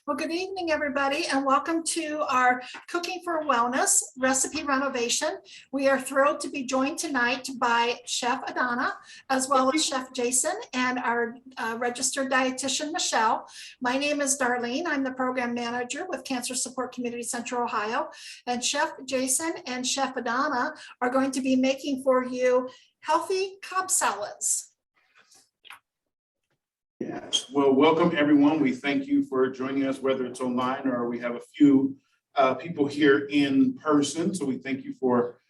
Well, good evening, everybody, and welcome to our Cooking for Wellness recipe renovation. We are thrilled to be joined tonight by Chef Adana, as well as Chef Jason and our registered dietitian, Michelle. My name is Darlene. I'm the program manager with Cancer Support Community Central Ohio. And Chef Jason and Chef Adana are going to be making for you healthy Cobb salads. Yes, well, welcome everyone. We thank you for joining us, whether it's online or we have a few people here in person. So we thank you for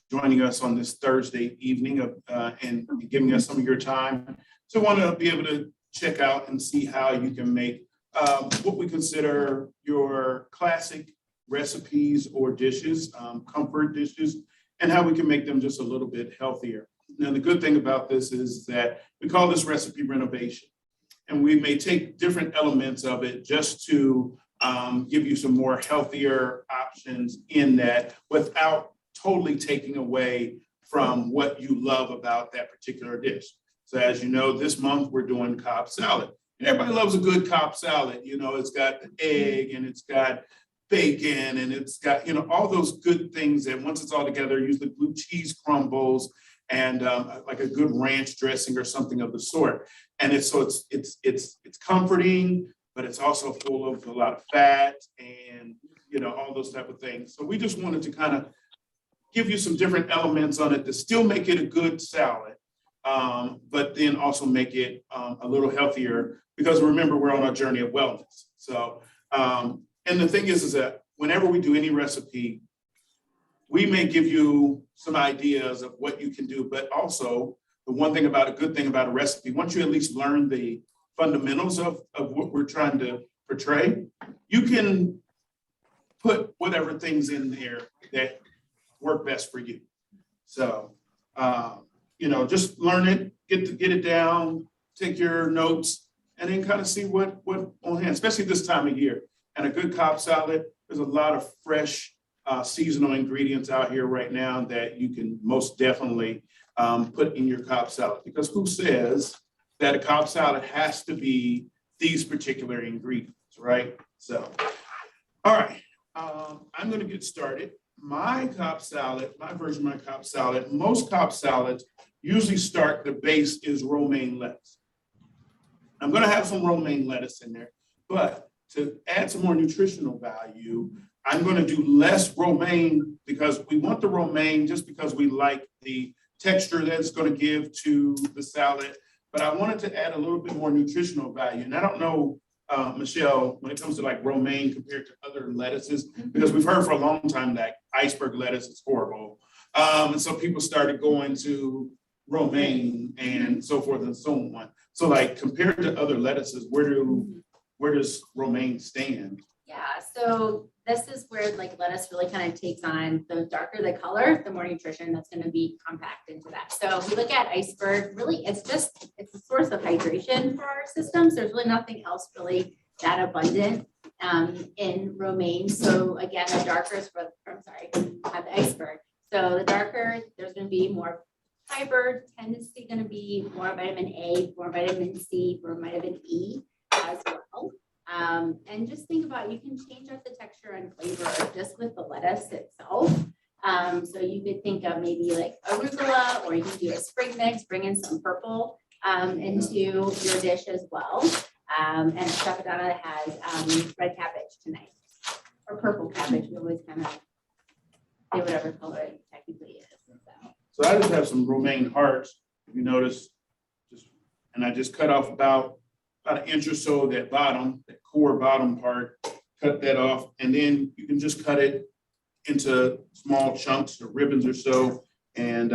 joining us on this Thursday evening and giving us some of your time. So I want to be able to check out and see how you can make what we consider your classic recipes or dishes, comfort dishes, and how we can make them just a little bit healthier. Now, the good thing about this is that we call this recipe renovation. And we may take different elements of it just to give you some more healthier options in that without totally taking away from what you love about that particular dish. So as you know, this month we're doing Cobb salad. And everybody loves a good Cobb salad. You know, it's got the egg and it's got bacon and it's got, you know, all those good things that once it's all together, usually blue cheese crumbles and like a good ranch dressing or something of the sort. And it's comforting, but it's also full of a lot of fat and, you know, all those type of things. So we just wanted to kind of give you some different elements on it to still make it a good salad, but then also make it a little healthier because remember, we're on our journey of wellness. So, and the thing is that whenever we do any recipe, we may give you some ideas of what you can do, but also the one thing about a good thing about a recipe, once you at least learn the fundamentals of what we're trying to portray, you can put whatever things in there that work best for you. So, you know, just learn it, get it down, take your notes, and then kind of see what on hand, especially this time of year. And a good Cobb salad, there's a lot of fresh seasonal ingredients out here right now that you can most definitely put in your Cobb salad, because who says that a Cobb salad has to be these particular ingredients, right? So, all right, I'm going to get started. My Cobb salad, my version of my Cobb salad, most Cobb salads usually start, the base is romaine lettuce. I'm going to have some romaine lettuce in there, but to add some more nutritional value, I'm going to do less romaine because we want the romaine just because we like the texture that's going to give to the salad. But I wanted to add a little bit more nutritional value. And I don't know, Michelle, when it comes to like romaine compared to other lettuces, because we've heard for a long time that iceberg lettuce is horrible. And so people started going to romaine and so forth and so on. So like compared to other lettuces, where does romaine stand? Yeah, so this is where like lettuce really kind of takes on, the darker the color, the more nutrition that's going to be compact into that. So if we look at iceberg, really it's a source of hydration for our systems. There's really nothing else really that abundant in romaine. So again, the darker is the iceberg. So the darker, there's going to be more fiber, tendency going to be more vitamin A, more vitamin C, more vitamin E as well. And just think about, you can change up the texture and flavor just with the lettuce itself. So you could think of maybe like arugula, or you can do a spring mix, bring in some purple into your dish as well. And Chef Adana has red cabbage tonight, or purple cabbage. We always kind of say whatever color it technically is. So I just have some romaine hearts, if you notice, and I just cut off about an inch or so that core bottom part, cut that off, and then you can just cut it into small chunks or ribbons or so, and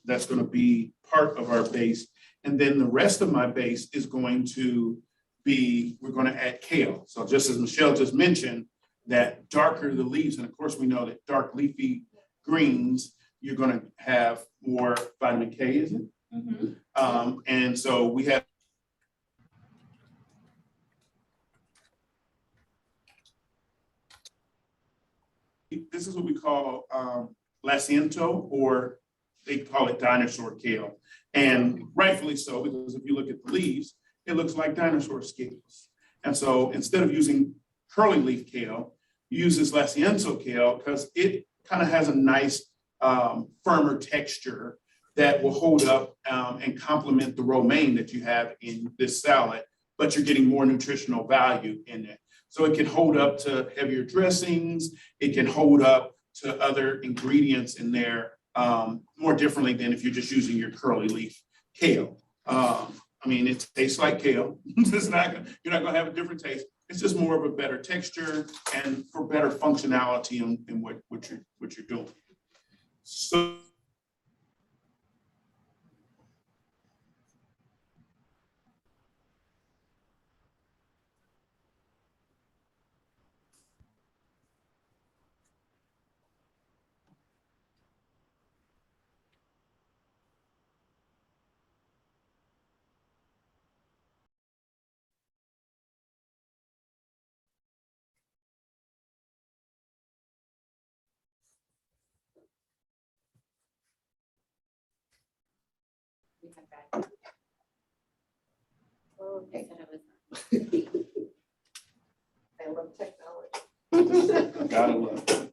that's going to be part of our base. And then the rest of my base is going to be, we're going to add kale. So just as Michelle just mentioned, that darker the leaves, and of course we know that dark leafy greens, you're going to have more vitamin K, isn't it? Mm-hmm. And so we have this is what we call lacento, or they call it dinosaur kale. And rightfully so, because if you look at the leaves, it looks like dinosaur scales. And so instead of using curly leaf kale, use this lasienzo kale because it kind of has a nice firmer texture that will hold up and complement the romaine that you have in this salad, but you're getting more nutritional value in it. So it can hold up to heavier dressings. It can hold up to other ingredients in there more differently than if you're just using your curly leaf kale. I mean, it tastes like kale. You're not gonna have a different taste. It's just more of a better texture and for better functionality in what you're doing. So We have that. Okay, so that was- I love technology. gotta love it.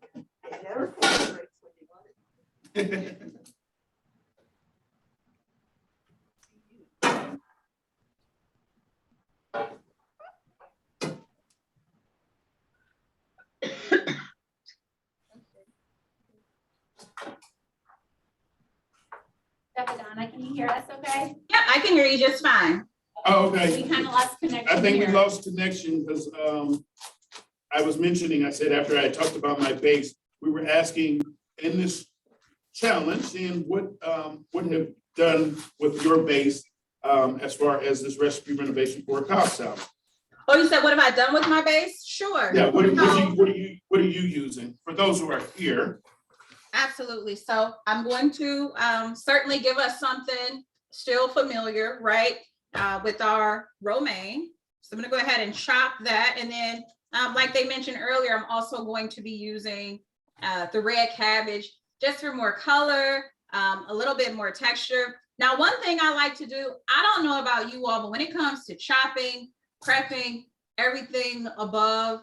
It never cooperates when you want it. Chef Donna, can you hear us okay? Yeah, I can hear you just fine. Oh, okay. We kind of lost connection I think we here. lost connection because I was mentioning, I said after I talked about my base, we were asking in this challenge and what have done with your base as far as this recipe renovation for a Cobb salad. Oh, you said, what have I done with my base? Sure. Yeah, what So- are you using for those who are here? Absolutely. So I'm going to certainly give us something still familiar, right? With our romaine. So I'm gonna go ahead and chop that. And then like they mentioned earlier, I'm also going to be using the red cabbage just for more color, a little bit more texture. Now, one thing I like to do, I don't know about you all, but when it comes to chopping, prepping, everything above,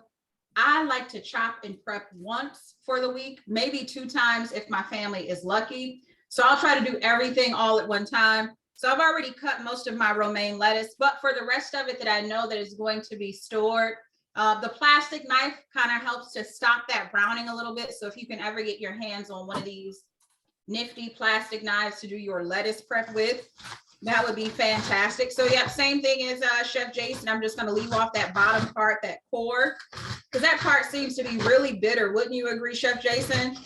I like to chop and prep once for the week, maybe 2 times if my family is lucky. So I'll try to do everything all at one time. So I've already cut most of my romaine lettuce, but for the rest of it that I know that is going to be stored, the plastic knife kind of helps to stop that browning a little bit. So if you can ever get your hands on one of these nifty plastic knives to do your lettuce prep with, that would be fantastic. So yeah, same thing as Chef Jason. I'm just going to leave off that bottom part, that core, because that part seems to be really bitter. Wouldn't you agree, Chef Jason?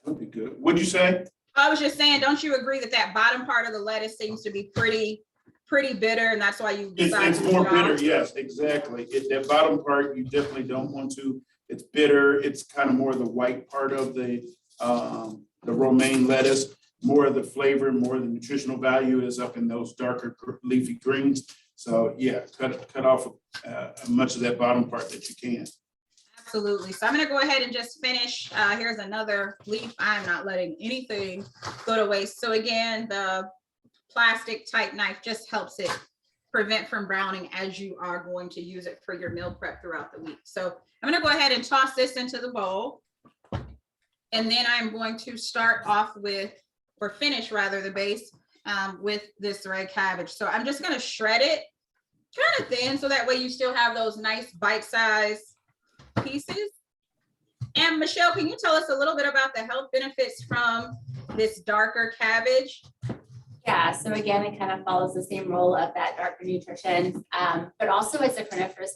That'd be good. What'd you say? I was just saying, don't you agree that that bottom part of the lettuce seems to be pretty bitter, and that's why you decided It's to more leave it off? bitter, yes, exactly. That bottom part, you definitely don't want to. It's bitter. It's kind of more the white part of the romaine lettuce. More of the flavor, more of the nutritional value is up in those darker leafy greens. So yeah, cut off as much of that bottom part that you can. Absolutely. So I'm going to go ahead and just finish. Here's another leaf. I'm not letting anything go to waste. So again, the plastic type knife just helps it prevent from browning as you are going to use it for your meal prep throughout the week. So I'm going to go ahead and toss this into the bowl. And then I'm going to start off with, or finish rather, the base with this red cabbage. So I'm just going to shred it kind of thin so that way you still have those nice bite-sized pieces. And Michelle, can you tell us a little bit about the health benefits from this darker cabbage? Yeah, so again, it kind of follows the same role of that darker nutrition, but also it's a carnivorous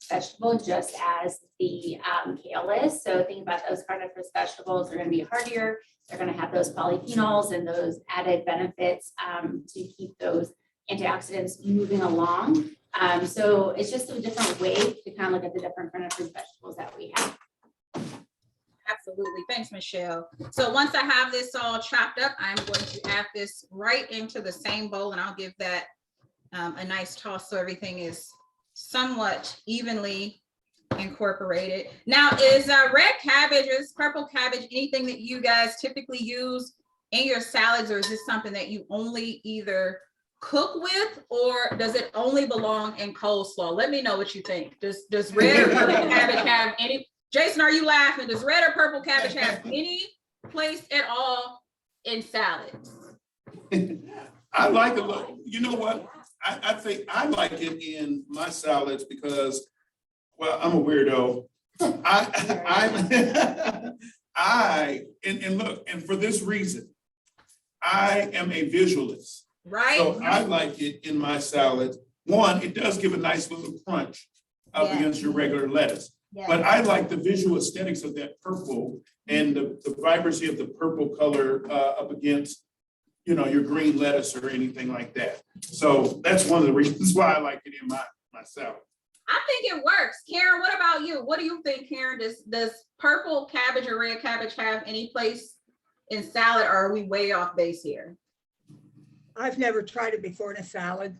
vegetable, just as the kale is. So think about those carnivorous vegetables are going to be heartier. They're going to have those polyphenols and those added benefits to keep those antioxidants moving along. So it's just a different way to kind of look at the different carnivorous vegetables that we have. Absolutely. Thanks, Michelle. So once I have this all chopped up, I'm going to add this right into the same bowl, and I'll give that a nice toss so everything is somewhat evenly incorporated. Now, is red cabbage or is purple cabbage anything that you guys typically use in your salads, or is this something that you only either cook with, or does it only belong in coleslaw? Let me know what you think. Does red or purple cabbage have any, Jason, are you laughing? Does red or purple cabbage have any place at all in salads? I like it. You know what? I think I like it in my salads because, well, I'm a weirdo. And look, and for this reason, I am a visualist. Right? So I like it in my salad. One, it does give a nice little crunch up Yeah. against your regular lettuce. But I like the visual aesthetics of that purple and the vibrancy of the purple color up against, you know, your green lettuce or anything like that. So that's one of the reasons why I like it in my salad. I think it works. Karen, what about you? What do you think, Karen? Does purple cabbage or red cabbage have any place in salad, or are we way off base here? I've never tried it before in a salad.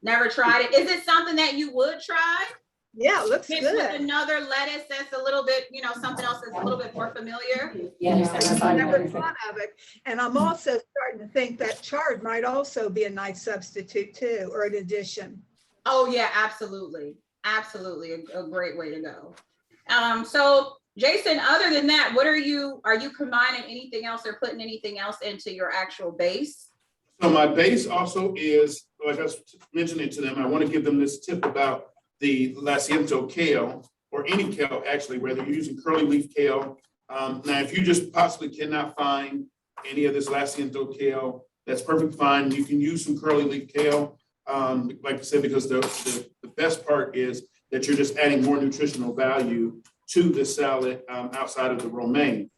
Never tried it. Is it something that you would try? Yeah, it looks Mixed with good. another lettuce that's a little bit, you know, something else that's a little bit more familiar? I've never thought of it. And I'm also starting to think that chard might also be a nice substitute too, or an addition. Oh yeah, absolutely. Absolutely. A great way to go. So Jason, other than that, are you combining anything else or putting anything else into your actual base? So my base also is, like I was mentioning to them, I want to give them this tip about the Lasiento kale, or any kale actually, whether you're using curly leaf kale. Now, if you just possibly cannot find any of this Lasiento kale, that's perfectly fine. You can use some curly leaf kale. Like I said, because the best part is that you're just adding more nutritional value to the salad outside of the romaine.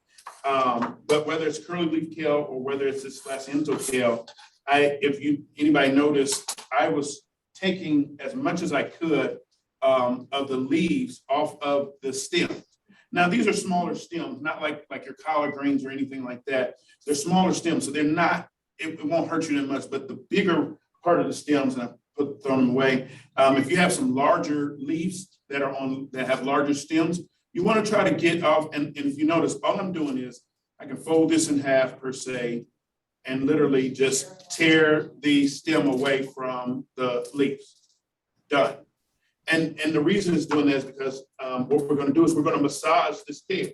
But whether it's curly leaf kale or whether it's this Lasiento kale, anybody noticed, I was taking as much as I could of the leaves off of the stems. Now, these are smaller stems, not like your collard greens or anything like that. They're smaller stems, so they're not, it won't hurt you that much, but the bigger part of the stems, and I throw them away. If you have some larger leaves that have larger stems, you want to try to get off, and if you notice, all I'm doing is I can fold this in half per se, and literally just tear the stem away from the leaves. Done. And the reason it's doing that is because what we're going to do is we're going to massage this kale.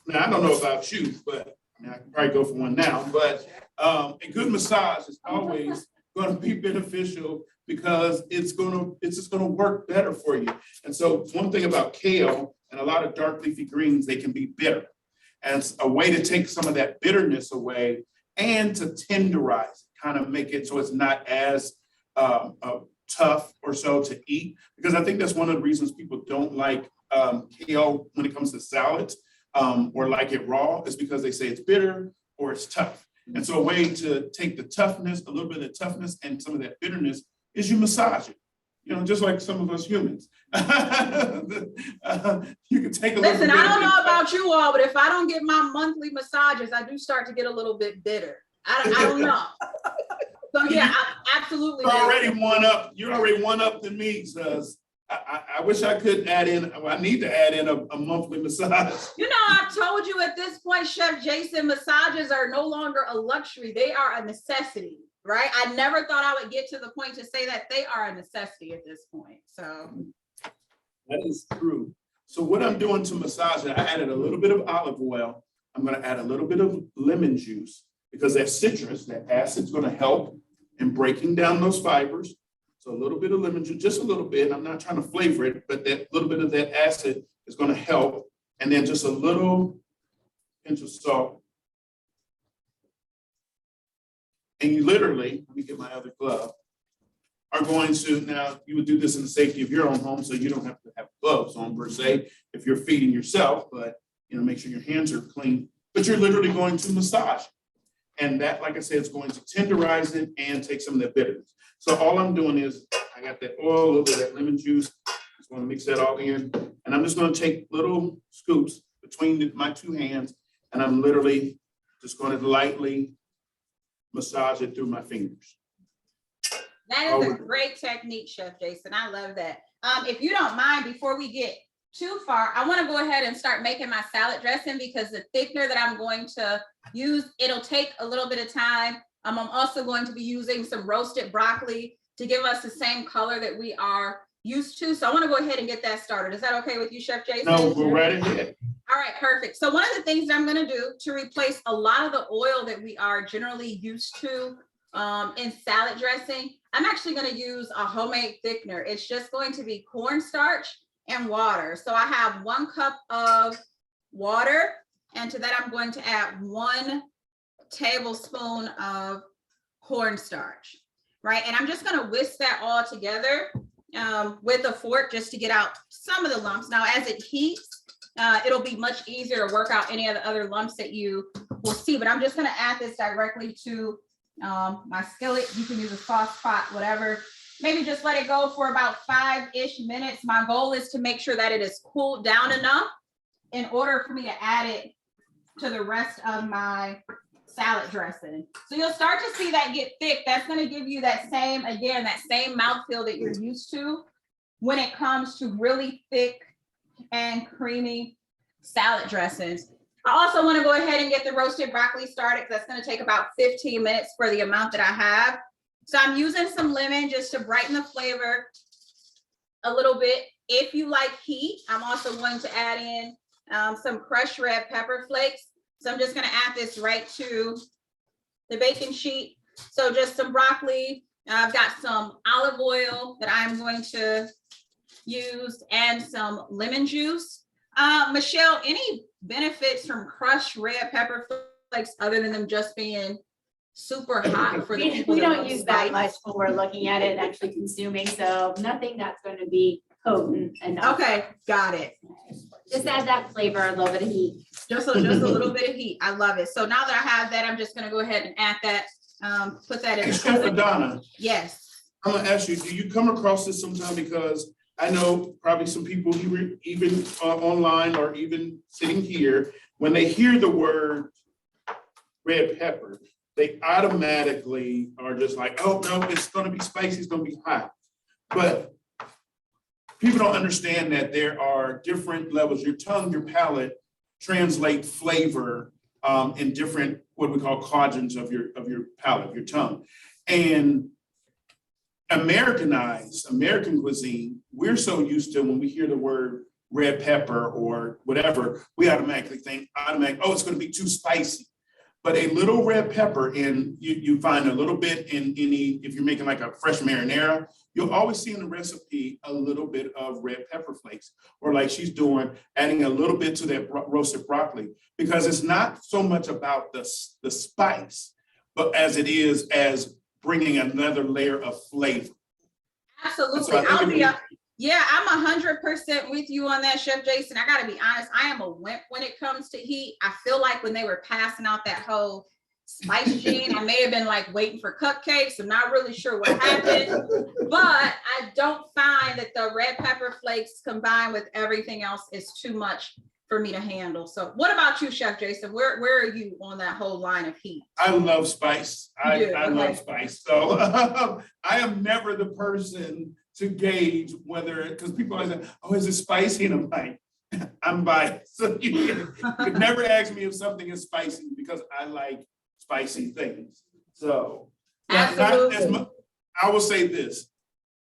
Now, I don't know about you, but I mean, I can probably go for one now, but a good massage is always going to be beneficial because it's just going to work better for you. And so one thing about kale and a lot of dark leafy greens, they can be bitter. And it's a way to take some of that bitterness away and to tenderize it, kind of make it so it's not as tough or so to eat, because I think that's one of the reasons people don't like kale when it comes to salads or like it raw, is because they say it's bitter or it's tough. And so a way to take the toughness, a little bit of the toughness and some of that bitterness, is you massage it. You know, just like some of us humans. You can take a little Listen, bit. I don't know about you all, but if I don't get my monthly massages, I do start to get a little bit bitter. I don't know. So yeah, absolutely. You're already one up than me, says. I wish I could add in, I need to add in a monthly massage. You know, I've told you at this point, Chef Jason, massages are no longer a luxury. They are a necessity, right? I never thought I would get to the point to say that they are a necessity at this point, so. That is true. So what I'm doing to massage it, I added a little bit of olive oil. I'm going to add a little bit of lemon juice, because that citrus, that acid's going to help in breaking down those fibers. So a little bit of lemon juice, just a little bit. I'm not trying to flavor it, but that little bit of that acid is going to help. And then just a little pinch of salt. And you literally, let me get my other glove, are going to, now you would do this in the safety of your own home, so you don't have to have gloves on per se if you're feeding yourself, but you know, make sure your hands are clean. But you're literally going to massage. And that, like I said, is going to tenderize it and take some of that bitterness. So all I'm doing is, I got that oil, a little bit of that lemon juice. Just want to mix that all in. And I'm just going to take little scoops between my two hands, and I'm literally just going to lightly massage it through my fingers. That is a great technique, Chef Jason. I love that. If you don't mind, before we get too far, I want to go ahead and start making my salad dressing, because the thickener that I'm going to use, it'll take a little bit of time I'm also going to be using some roasted broccoli to give us the same color that we are used to. So I want to go ahead and get that started. Is that okay with you, Chef Jason? No, go right ahead. All right, perfect. So one of the things that I'm going to do to replace a lot of the oil that we are generally used to in salad dressing, I'm actually going to use a homemade thickener. It's just going to be cornstarch and water. So I have 1 cup of water, and to that I'm going to add 1 tablespoon of cornstarch, right? And I'm just going to whisk that all together with a fork just to get out some of the lumps. Now, as it heats, it'll be much easier to work out any of the other lumps that you will see, but I'm just going to add this directly to my skillet. You can use a sauce pot, whatever. Maybe just let it go for about 5-ish minutes. My goal is to make sure that it is cooled down enough in order for me to add it to the rest of my salad dressing. So you'll start to see that get thick. That's going to give you that same, again, that same mouthfeel that you're used to when it comes to really thick and creamy salad dressings. I also want to go ahead and get the roasted broccoli started, because that's going to take about 15 minutes for the amount that I have. So I'm using some lemon just to brighten the flavor a little bit. If you like heat, I'm also going to add in some crushed red pepper flakes. So I'm just going to add this right to the baking sheet. So just some broccoli. I've got some olive oil that I'm going to use and some lemon juice. Michelle, any benefits from crushed red pepper flakes other than them just being super hot for the people? We that don't love use that spice? much when we're looking at it and actually consuming, so nothing that's going to be potent enough. Okay, got it. Just add that flavor, a little bit of heat. Just a little bit of heat. I love it. So now that I have that, I'm just gonna go ahead and add that, put that in. Chef Adana, Yes. I'm gonna ask you, do you come across this sometime? Because I know probably some people even online or even sitting here, when they hear the word red pepper, they automatically are just like, oh, no, it's gonna be spicy, it's gonna be hot. But people don't understand that there are different levels. Your tongue, your palate translate flavor in different, what we call quadrants of your palate, your tongue. And American cuisine, we're so used to when we hear the word red pepper or whatever, we automatically think, oh, it's gonna be too spicy. But a little red pepper, and you find a little bit in any, if you're making like a fresh marinara, you'll always see in the recipe a little bit of red pepper flakes, or like she's doing, adding a little bit to that roasted broccoli, because it's not so much about the spice, but as it is as bringing another layer of flavor. Absolutely. I'm 100% with you on that, Chef Jason. I gotta be honest, I am a wimp when it comes to heat. I feel like when they were passing out that whole spice gene, I may have been like waiting for cupcakes. I'm not really sure what happened, but I don't find that the red pepper flakes combined with everything else is too much for me to handle. So what about you, Chef Jason? Where are you on that whole line of heat? I love spice. I Okay. love spice. So I am never the person to gauge whether, because people always say, oh, is it spicy? And I'm like, I'm biased. So you could never ask me if something is spicy, because I like spicy things. So not as much. I will say this.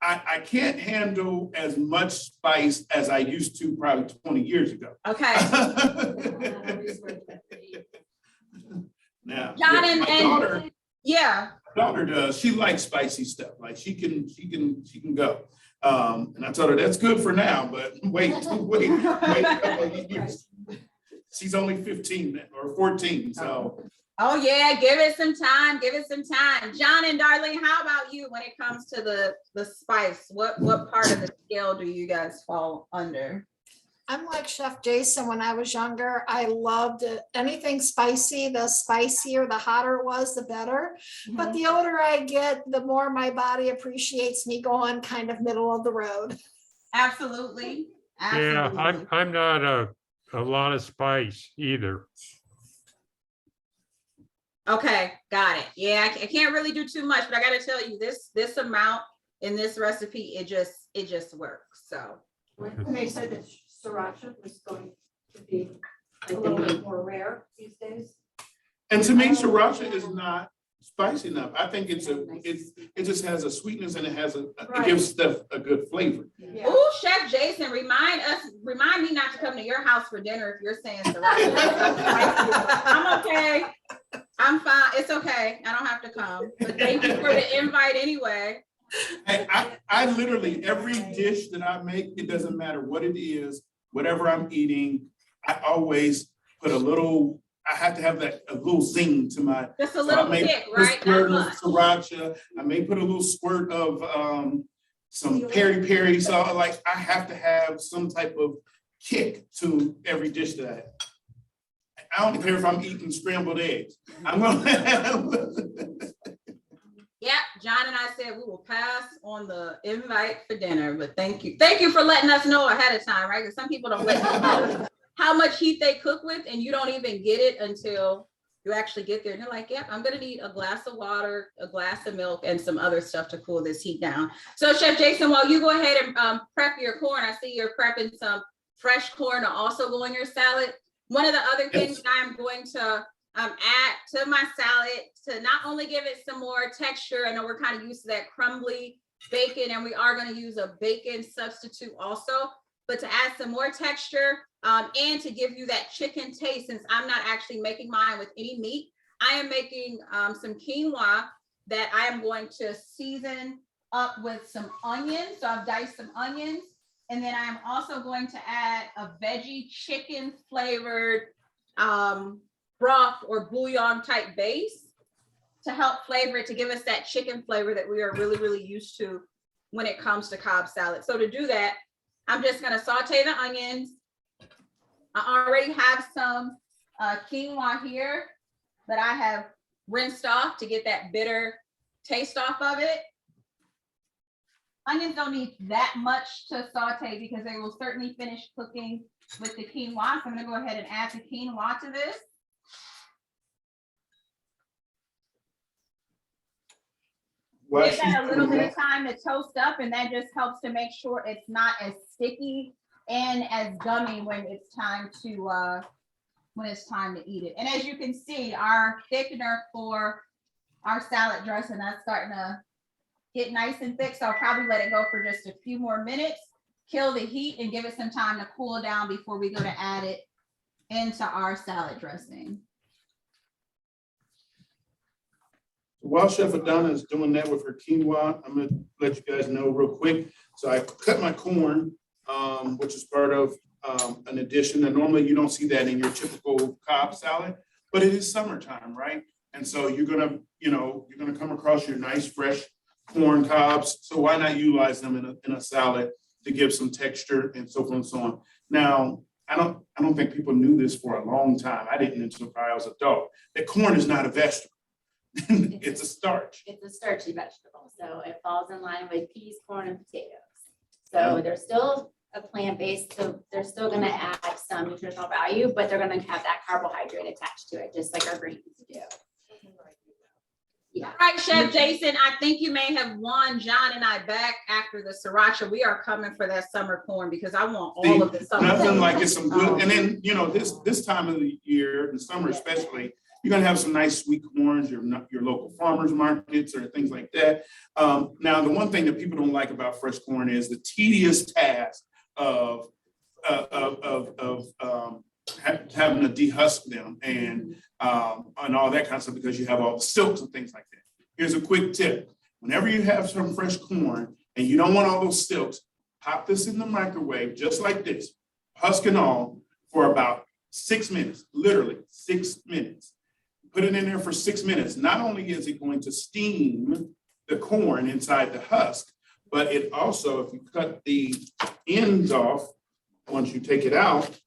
I can't handle as much spice as I used to probably 20 years ago. Okay. Now, John, yeah, my yeah. daughter does. She likes spicy stuff. Like she can go. And I told her that's good for now, but wait a couple of years. She's only 15 or 14, so. Oh yeah, give it some time. John and Darlene, how about you when it comes to the spice? What part of the scale do you guys fall under? I'm like Chef Jason. When I was younger, I loved it. Anything spicy. The spicier, the hotter it was, the better. But the older I get, the more my body appreciates me going kind of middle of the road. Absolutely. Yeah, I'm not a lot of spice either. Okay, got it. Yeah, I can't really do too much, but I got to tell you, this amount in this recipe, it just works. So. And they said that sriracha was going to be a little bit more rare these days. And to me, sriracha is not spicy enough. I think it just has a sweetness and it has it Right. gives stuff a good flavor. Yeah. Ooh, Chef Jason, remind me not to come to your house for dinner if you're saying sriracha. I'm okay. I'm fine. It's okay. I don't have to come. But thank you for the invite anyway. Hey, I literally, every dish that I make, it doesn't matter what it is, whatever I'm eating, I always put I have to have a little zing to my. Just a So I little may kick, put a right? squirt Not of much. sriracha, I may put a little squirt of some peri-peri, so I have to have some type of kick to every dish that I have. I don't care if I'm eating scrambled eggs. I'm gonna have. Yeah, John and I said we will pass on the invite for dinner, but thank you. Thank you for letting us know ahead of time, right? Because some people don't let you know how much heat they cook with, and you don't even get it until you actually get there. And you're like, yep, I'm gonna need a glass of water, a glass of milk, and some other stuff to cool this heat down. So Chef Jason, while you go ahead and prep your corn, I see you're prepping some fresh corn to also go in your salad. One of the other things that I'm going to add to my salad to not only give it some more texture, I know we're kind of used to that crumbly bacon, and we are going to use a bacon substitute also, but to add some more texture and to give you that chicken taste, since I'm not actually making mine with any meat, I am making some quinoa that I am going to season up with some onions. So I've diced some onions, and then I am also going to add a veggie chicken flavored broth or bouillon type base to help flavor it, to give us that chicken flavor that we are really, really used to when it comes to Cobb salad. So to do that, I'm just gonna saute the onions. I already have some quinoa here that I have rinsed off to get that bitter taste off of it. Onions don't need that much to saute because they will certainly finish cooking with the quinoa. So I'm gonna go ahead and add the quinoa to this. Give that a little bit of time to toast up, and that just helps to make sure it's not as sticky and as gummy when it's time to eat it. And as you can see, our thickener for our salad dressing, that's starting to get nice and thick. So I'll probably let it go for just a few more minutes, kill the heat, and give it some time to cool down before we go to add it into our salad dressing. While Chef Adana is doing that with her quinoa, I'm gonna let you guys know real quick. So I cut my corn, which is part of an addition. And normally you don't see that in your typical Cobb salad, but it is summertime, right? And so you're gonna come across your nice fresh corn cobs. So why not utilize them in a salad to give some texture and so forth and so on. Now, I don't think people knew this for a long time. I didn't until I was an adult. That corn is not a vegetable. It's a starch. It's a starchy vegetable, so it falls in line with peas, corn, and potatoes. So they're still a plant-based, so they're still gonna add some nutritional value, but they're gonna have that carbohydrate attached to it, just like our greens do. Yeah. All right, Chef Jason, I think you may have won John and I back after the sriracha. We are coming for that summer corn because I want all of the summer. Nothing like it's some good, and then, this time of the year, the summer especially, you're gonna have some nice sweet corns, your local farmers markets or things like that. Now, the one thing that people don't like about fresh corn is the tedious task of having to dehusk them and all that kind of stuff because you have all the silks and things like that. Here's a quick tip. Whenever you have some fresh corn and you don't want all those silks, pop this in the microwave just like this, husk and all, for about 6 minutes, literally 6 minutes. Put it in there for 6 minutes. Not only is it going to steam the corn inside the husk, but it also, if you cut the ends off, once you take it out,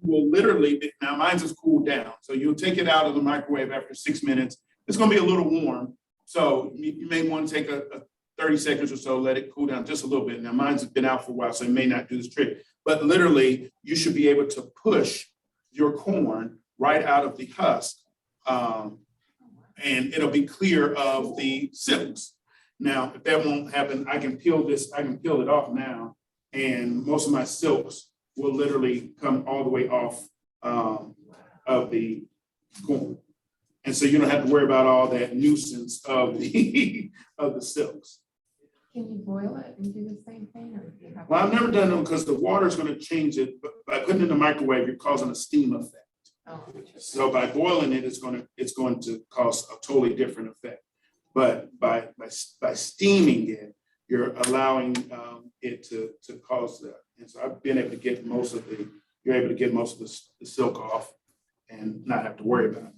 will literally, now mine's is cooled down. So you'll take it out of the microwave after 6 minutes. It's gonna be a little warm. So you may want to take a 30 seconds or so, let it cool down just a little bit. Now mine's been out for a while, so it may not do this trick, but literally you should be able to push your corn right out of the husk. And it'll be clear of the silks. Now, if that won't happen, I can peel it off now, and most of my silks will literally come all the way off of the corn. And so you don't have to worry about all that nuisance of the, of the silks. Can you boil it and do the same thing, or do you have? Well, I've never done them because the water is gonna change it, but by putting it in the microwave, you're causing a steam effect. Oh, interesting. So by boiling it, it's going to cause a totally different effect. But by steaming it, you're allowing it to cause that. And so I've been able to get most of the silk off and not have to worry about it.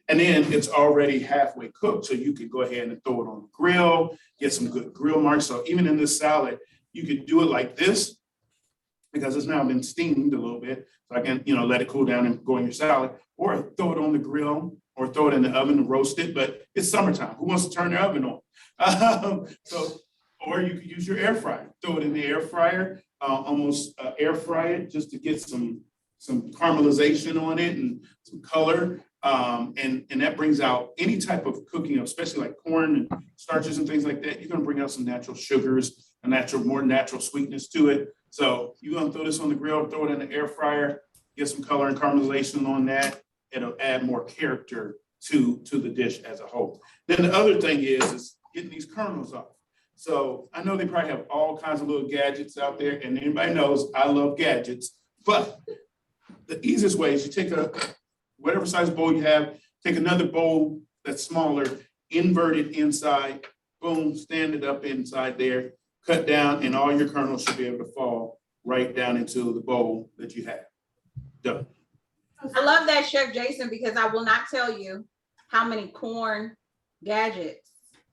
And then it's already halfway cooked, so you could go ahead and throw it on the grill, get some good grill marks. So even in this salad, you could do it like this because it's now been steamed a little bit. So I can, let it cool down and go in your salad, or throw it on the grill, or throw it in the oven and roast it. But it's summertime. Who wants to turn the oven on? Or you could use your air fryer. Throw it in the air fryer, almost air fry it just to get some caramelization on it and some color. And that brings out any type of cooking, especially like corn and starches and things like that. You're gonna bring out some natural sugars, more natural sweetness to it. So you're gonna throw this on the grill, throw it in the air fryer, get some color and caramelization on that. It'll add more character to the dish as a whole. Then the other thing is getting these kernels off. So I know they probably have all kinds of little gadgets out there, and anybody knows I love gadgets, but the easiest way is you take whatever size bowl you have, take another bowl that's smaller, invert it inside, boom, stand it up inside there, cut down, and all your kernels should be able to fall right down into the bowl that you have. Done. I love that, Chef Jason, because I will not tell you how many corn gadgets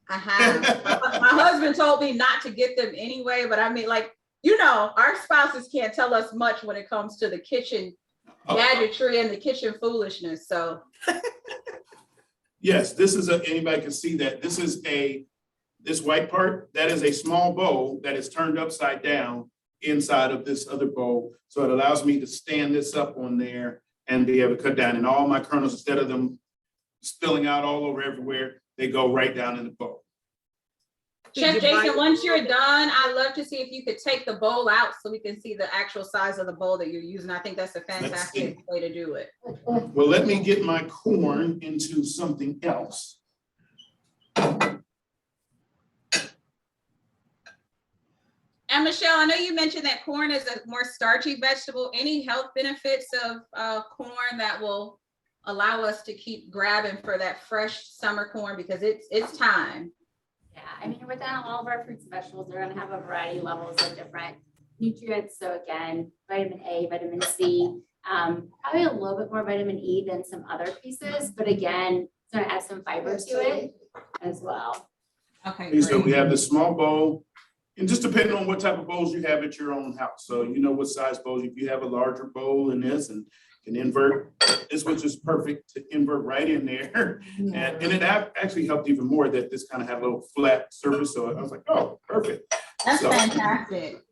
I have. My husband told me not to get them anyway, but I mean, our spouses can't tell us much when it comes to the kitchen gadgetry and the kitchen foolishness. So yes, this is anybody can see that. This is this white part, that is a small bowl that is turned upside down inside of this other bowl. So it allows me to stand this up on there and be able to cut down, and all my kernels, instead of them spilling out all over everywhere, they go right down in the bowl. Chef Jason, once you're done, I'd love to see if you could take the bowl out so we can see the actual size of the bowl that you're using. I think that's a fantastic way to do it. Well, let me get my corn into something else. And Michelle, I know you mentioned that corn is a more starchy vegetable. Any health benefits of corn that will allow us to keep grabbing for that fresh summer corn, because it's time? Yeah, I mean, within all of our fruits and vegetables, they're gonna have a variety of levels of different nutrients. So again, vitamin A, vitamin C, probably a little bit more vitamin E than some other pieces, but again, it's gonna add some fiber to it as well. Okay, So we great. have this small bowl, and just depending on what type of bowls you have at your own house. So you know what size bowls, if you have a larger bowl in this and can invert, this was just perfect to invert right in there. And it actually helped even more that this kind of had a little flat surface. So I was like, oh, perfect. That's So- fantastic.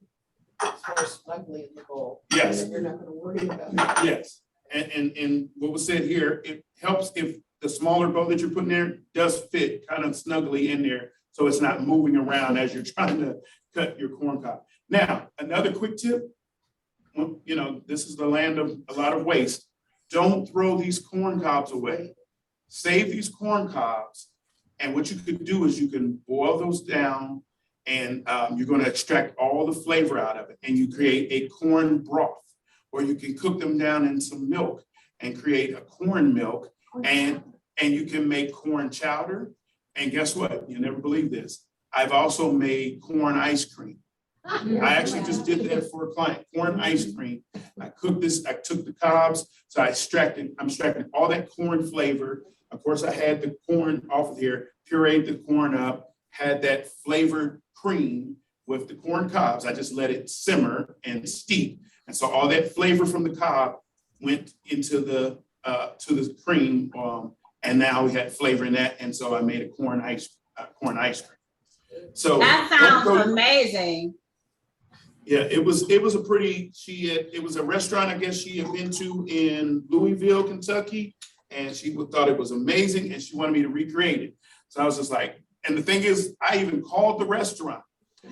It's more snugly in the bowl. Yes. And you're not gonna worry about it. Yes, and what was said here, it helps if the smaller bowl that you're putting there does fit kind of snugly in there, so it's not moving around as you're trying to cut your corn cob. Now, another quick tip, this is the land of a lot of waste. Don't throw these corn cobs away. Save these corn cobs, and what you could do is you can boil those down, and you're going to extract all the flavor out of it, and you create a corn broth, or you can cook them down in some milk and create a corn milk, and you can make corn chowder. And guess what? You'll never believe this. I've also made corn ice cream. I actually just did that for a client, corn ice cream. I cooked this, I took the cobs, so I'm extracting all that corn flavor. Of course, I had the corn off of here, pureed the corn up, had that flavored cream with the corn cobs. I just let it simmer and steep. And so all that flavor from the cob went into the cream. And now we had flavor in that. And so I made a corn ice cream. So That sounds amazing. yeah, it was a restaurant, I guess she had been to in Louisville, Kentucky. And she thought it was amazing and she wanted me to recreate it. So I was just like, and the thing is, I even called the restaurant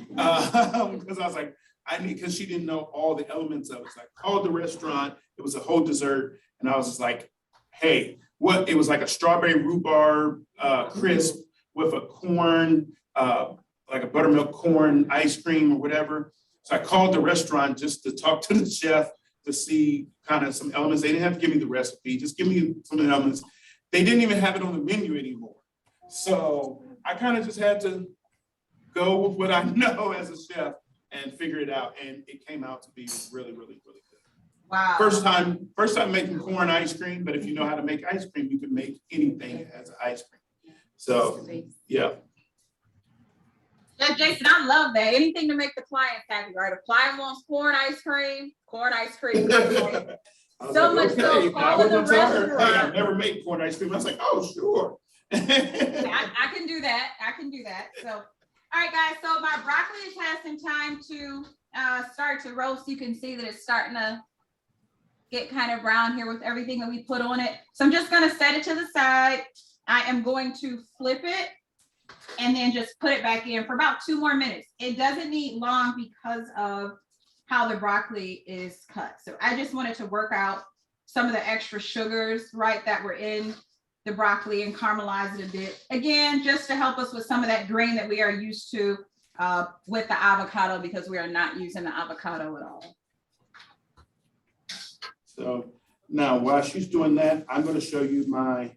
because I was like, because she didn't know all the elements of it. So I called the restaurant, it was a whole dessert. And I was just like, hey, it was like a strawberry rhubarb crisp with a corn, like a buttermilk corn ice cream or whatever. So I called the restaurant just to talk to the chef to see kind of some elements. They didn't have to give me the recipe, just give me some of the elements. They didn't even have it on the menu anymore. So I kind of just had to go with what I know as a chef and figure it out. And it came out to be really, really, really good. Wow. First time making corn ice cream, but if you know how to make ice cream, you can make anything as an ice cream. So, yeah. Yeah, Jason, I love that. Anything to make the clients happy, right? A client wants corn ice cream. I was So like, much so, okay. call I went the to her, hey, restaurant. I've never made corn ice cream. I was like, oh, sure. I can do that. So, all right, guys. So my broccoli has had some time to start to roast. You can see that it's starting to get kind of brown here with everything that we put on it. So I'm just going to set it to the side. I am going to flip it and then just put it back in for about 2 more minutes. It doesn't need long because of how the broccoli is cut. So I just wanted to work out some of the extra sugars, right, that were in the broccoli and caramelize it a bit. Again, just to help us with some of that grain that we are used to with the avocado, because we are not using the avocado at all. So now while she's doing that, I'm going to show you my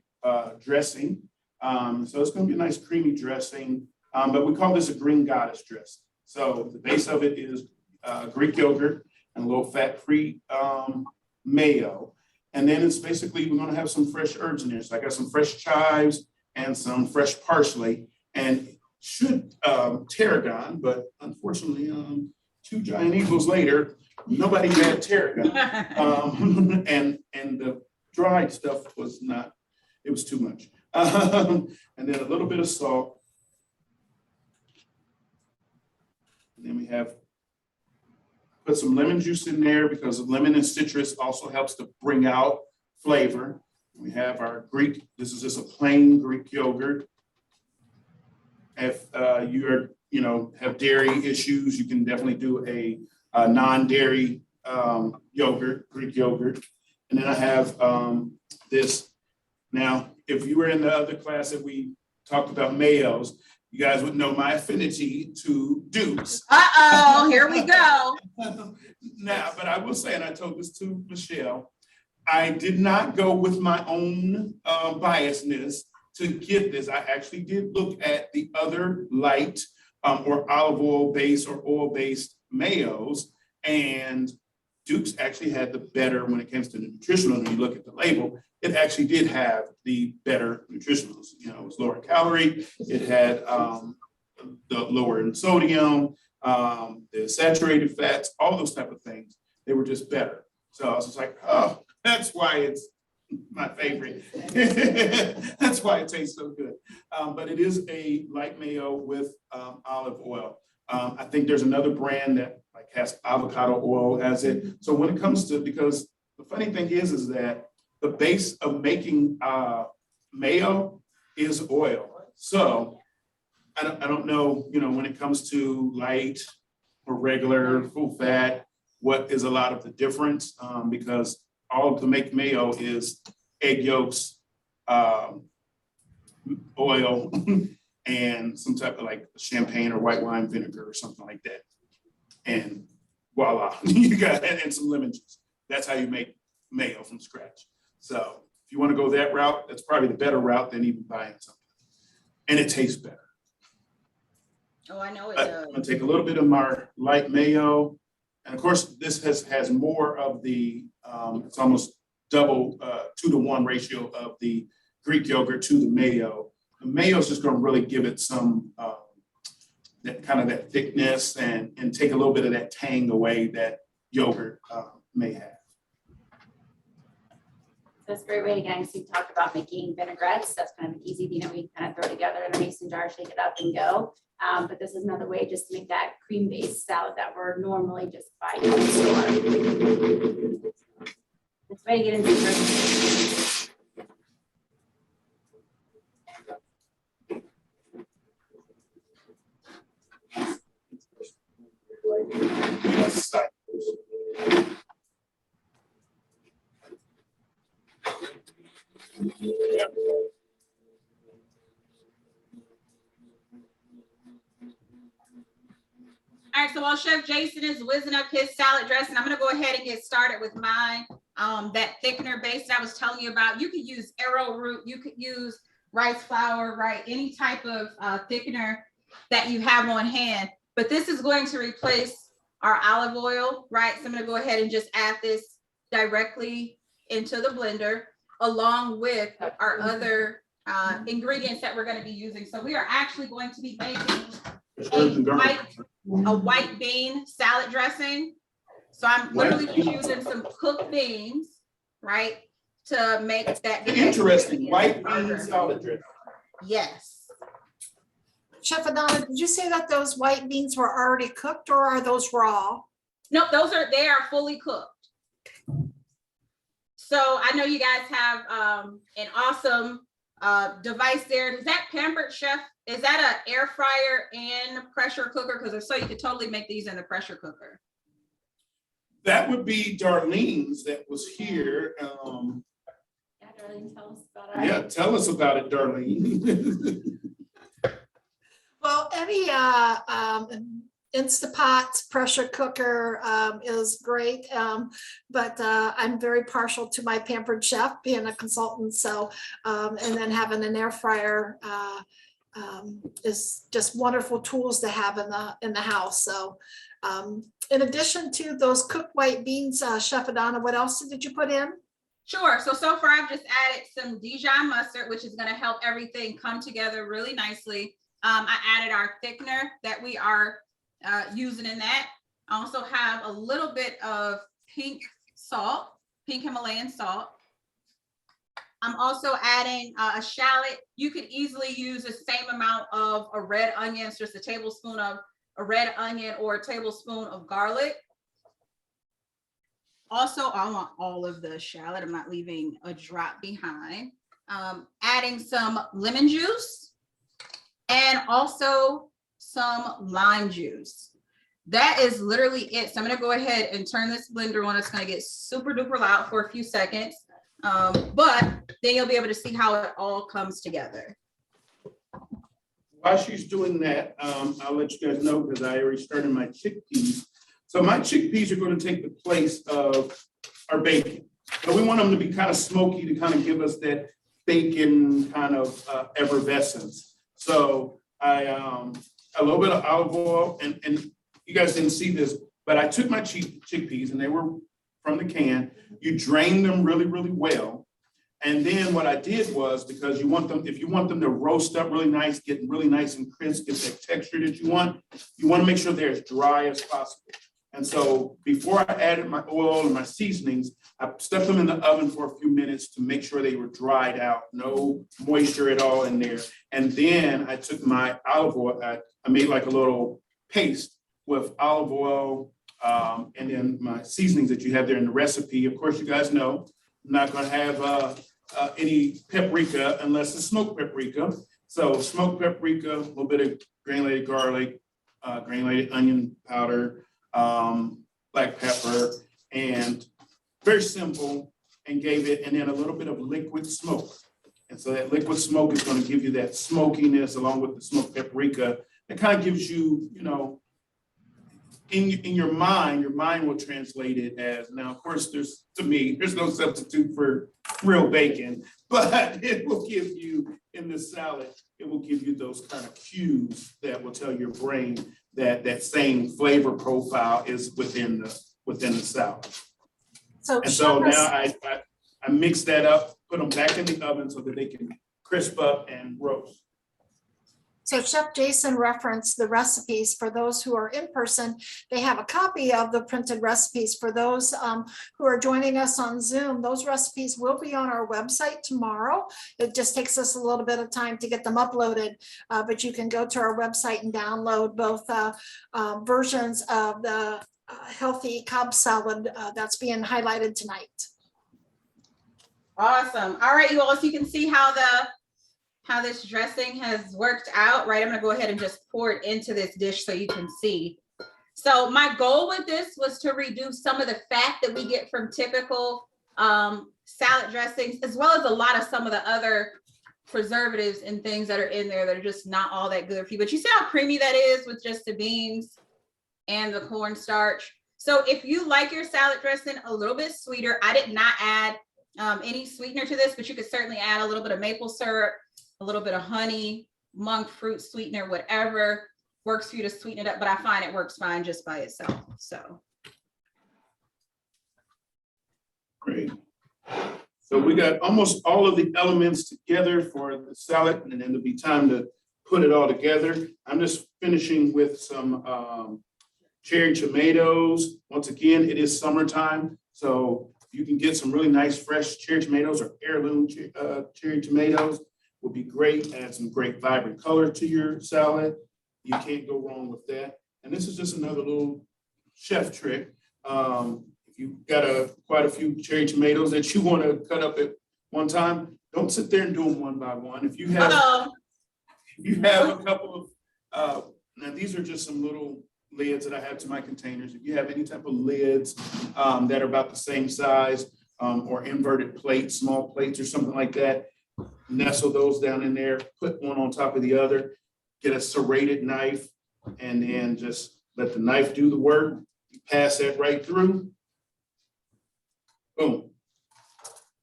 dressing. So it's going to be a nice creamy dressing, but we call this a green goddess dressing. So the base of it is Greek yogurt and a little fat-free mayo. And then it's basically, we're going to have some fresh herbs in there. So I got some fresh chives and some fresh parsley, and should tarragon, but unfortunately, 2 giant eagles later, nobody had tarragon. And the dried stuff was not, it was too much. And then a little bit of salt. And then we have put some lemon juice in there because lemon and citrus also helps to bring out flavor. We have our Greek, this is just a plain Greek yogurt. If you are, have dairy issues, you can definitely do a non-dairy yogurt, Greek yogurt. And then I have this. Now, if you were in the other class that we talked about mayos, you guys would know my affinity to Dukes. Uh-oh, here we go. Now, but I will say, and I told this to Michelle, I did not go with my own biasness to get this. I actually did look at the other light or olive oil based or oil based mayos, and Duke's actually had the better when it comes to the nutritional. When you look at the label, it actually did have the better nutritionals. It was lower calorie. It had the lower in sodium, the saturated fats, all those type of things. They were just better. So I was just like, oh, that's why it's my favorite. That's why it tastes so good. But it is a light mayo with olive oil. I think there's another brand that has avocado oil as it. So when it comes to, because the funny thing is that the base of making mayo is oil. So I don't know, when it comes to light or regular full fat, what is a lot of the difference? Because all to make mayo is egg yolks, oil, and some type of champagne or white wine vinegar or something like that. And voila, you got it, and some lemon juice. That's how you make mayo from scratch. So if you want to go that route, that's probably the better route than even buying something. And it tastes better. Oh, I know it I'm does. gonna take a little bit of my light mayo. And of course, this has more of the, it's almost double 2-to-1 ratio of the Greek yogurt to the mayo. The mayo is just gonna really give it some, that thickness and take a little bit of that tang away that yogurt may have. That's a great way to get into talk about making vinaigrettes. That's kind of an easy thing that we kind of throw together in a mason jar, shake it up and go. But this is another way just to make that cream-based salad that we're normally just buying in the store. It's a way to get into the while Chef Jason is whizzing up his salad dressing, I'm gonna go ahead and get started with mine. That thickener base that I was telling you about, you could use arrowroot, you could use rice flour, right? Any type of thickener that you have on hand. But this is going to replace our olive oil, right? So I'm gonna go ahead and just add this directly into the blender along with our other ingredients that we're gonna be using. So we are actually going to be making a white bean salad dressing. So I'm literally just using some cooked beans, right, to make that. Interesting, white bean salad dressing. Yes. Chef Adana, did you say that those white beans were already cooked or are those raw? Nope, they are fully cooked. So I know you guys have an awesome device there. Is that Pampered Chef? Is that an air fryer and pressure cooker? Because if so, you could totally make these in the pressure cooker. That would be Darlene's that was here. Yeah, Darlene, tell us about it. Yeah, tell us about it, Darlene. Well, any Instapot pressure cooker is great, but I'm very partial to my Pampered Chef being a consultant. So, and then having an air fryer is just wonderful tools to have in the house. So, in addition to those cooked white beans, Chef Adana, what else did you put in? Sure. So far I've just added some Dijon mustard, which is going to help everything come together really nicely. I added our thickener that we are using in that. I also have a little bit of pink salt, pink Himalayan salt. I'm also adding a shallot. You could easily use the same amount of a red onion, so just a tablespoon of a red onion or a tablespoon of garlic. Also, I want all of the shallot. I'm not leaving a drop behind. Adding some lemon juice and also some lime juice. That is literally it. So I'm gonna go ahead and turn this blender on. It's gonna get super duper loud for a few seconds, but then you'll be able to see how it all comes together. While she's doing that, I'll let you guys know because I already started my chickpeas. So my chickpeas are going to take the place of our bacon. So we want them to be kind of smoky to kind of give us that bacon kind of effervescence. So a little bit of olive oil, and you guys didn't see this, but I took my chickpeas and they were from the can. You drain them really, really well. And then what I did was, because you want them, if you want them to roast up really nice, get really nice and crisp, get that texture that you want to make sure they're as dry as possible. And so before I added my oil and my seasonings, I stuck them in the oven for a few minutes to make sure they were dried out, no moisture at all in there. And then I took my olive oil, I made like a little paste with olive oil and then my seasonings that you have there in the recipe. Of course, you guys know, I'm not gonna have any paprika unless it's smoked paprika. So smoked paprika, a little bit of granulated garlic, granulated onion powder, black pepper, and very simple, and gave it, and then a little bit of liquid smoke. And so that liquid smoke is going to give you that smokiness along with the smoked paprika. That kind of gives you, you know, in your mind will translate it as, now, of course, there's no substitute for real bacon, but it will give you, in the salad, it will give you those kind of cues that will tell your brain that that same flavor profile is within the salad. And so now I mix that up, put them back in the oven so that they can crisp up and roast. So Chef Jason referenced the recipes. For those who are in person, they have a copy of the printed recipes. For those who are joining us on Zoom, those recipes will be on our website tomorrow. It just takes us a little bit of time to get them uploaded, but you can go to our website and download both versions of the healthy Cobb salad that's being highlighted tonight. Awesome. All right, you all, so you can see how this dressing has worked out, right? I'm gonna go ahead and just pour it into this dish so you can see. So my goal with this was to reduce some of the fat that we get from typical salad dressings, as well as a lot of some of the other preservatives and things that are in there that are just not all that good for you. But you see how creamy that is with just the beans? and the cornstarch. So if you like your salad dressing a little bit sweeter, I did not add any sweetener to this, but you could certainly add a little bit of maple syrup, a little bit of honey, monk fruit sweetener, whatever works for you to sweeten it up. But I find it works fine just by itself. So Great. So we got almost all of the elements together for the salad, and then there'll be time to put it all together. I'm just finishing with some cherry tomatoes. Once again, it is summertime, so you can get some really nice fresh cherry tomatoes or heirloom cherry tomatoes would be great. Add some great vibrant color to your salad. You can't go wrong with that. And this is just another little chef trick. If you've got quite a few cherry tomatoes that you want to cut up at one time, don't sit there and do them one by one. If you have a couple of, now these are just some little lids that I have to my containers. If you have any type of lids that are about the same size or inverted plates, small plates or something like that, nestle those down in there, put one on top of the other, get a serrated knife, and then just let the knife do the work. You pass that right through. Boom.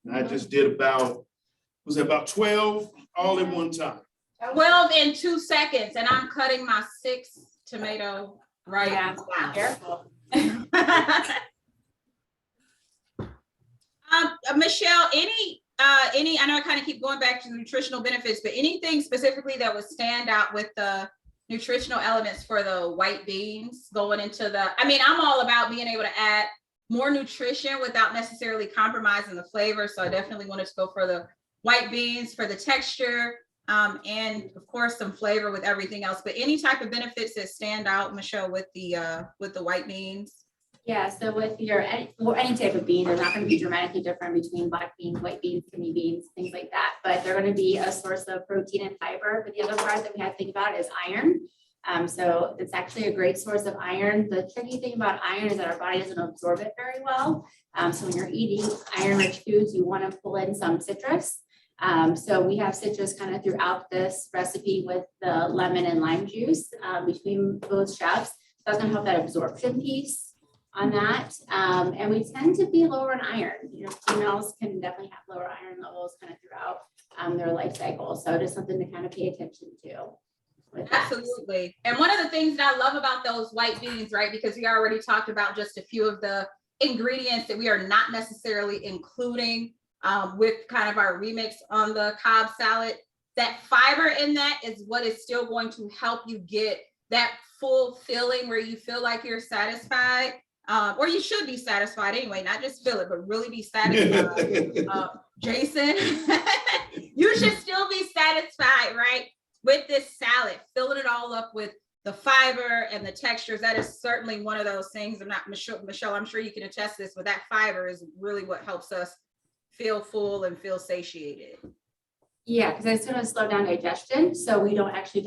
And I just did about 12 all at one time. 12 in 2 seconds, and I'm cutting my 6th tomato right Yeah, now. careful. Michelle, any, I know I kind of keep going back to the nutritional benefits, but anything specifically that would stand out with the nutritional elements for the white beans going into I mean, I'm all about being able to add more nutrition without necessarily compromising the flavor. So I definitely wanted to go for the white beans for the texture and of course some flavor with everything else. But any type of benefits that stand out, Michelle, with the white beans? Yeah, so with any type of bean, they're not going to be dramatically different between black beans, white beans, kidney beans, things like that. But they're going to be a source of protein and fiber. But the other part that we have to think about is iron. So it's actually a great source of iron. The tricky thing about iron is that our body doesn't absorb it very well. So when you're eating iron-rich foods, you want to pull in some citrus. So we have citrus kind of throughout this recipe with the lemon and lime juice between both chefs. So that's going to help that absorption piece on that. And we tend to be lower in iron. You know, females can definitely have lower iron levels kind of throughout their life cycle. So just something to kind of pay attention to. Absolutely. And one of the things that I love about those white beans, right, because we already talked about just a few of the ingredients that we are not necessarily including with kind of our remix on the Cobb salad, that fiber in that is what is still going to help you get that full filling where you feel like you're satisfied, or you should be satisfied anyway, not just feel it, but really be satisfied. Jason, you should still be satisfied, right? With this salad, filling it all up with the fiber and the textures. That is certainly one of those things. I'm not Michelle, I'm sure you can attest this, but that fiber is really what helps us feel full and feel satiated. Yeah, because it's going to slow down digestion, so we don't actually